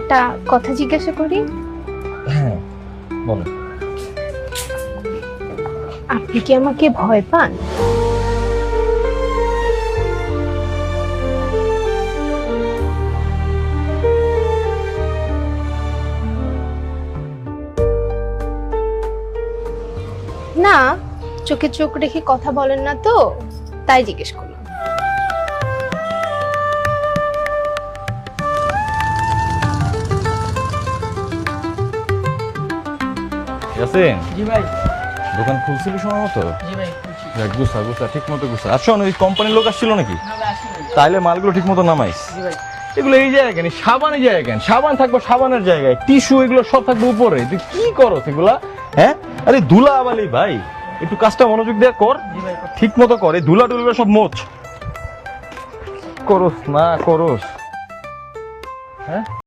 একটা কথা জিজ্ঞাসা করি। হ্যাঁ বলো। আপনি কি আমাকে ভয় পান? না, চোখে চোখ রেখে কথা বলেন না তো, তাই জিজ্ঞেস করলাম। ইয়াসিন, জি ভাই। দোকান খুলছিলি সময় মতো? জি ভাই খুশি। গুছা গুছা ঠিক মতো গুছা। আর শোন, ওই কোম্পানির লোক আসছিল নাকি? না ভাই আসলে। তাইলে মালগুলো ঠিক মতো নামাইস। জি ভাই। এগুলো এই জায়গায় কেন? সাবানের জায়গায় কেন? সাবান থাকবো সাবানের জায়গায়, টিস্যু এগুলো সব থাকবে উপরে। তুই কি করো এগুলা? হ্যাঁ, আরে ধুলা আবালি ভাই, একটু কাজটা মনোযোগ দিয়ে কর, জি ভাই। ঠিক মতো কর। এই ধুলা টুলা সব মোচ। করস না করস, হ্যাঁ।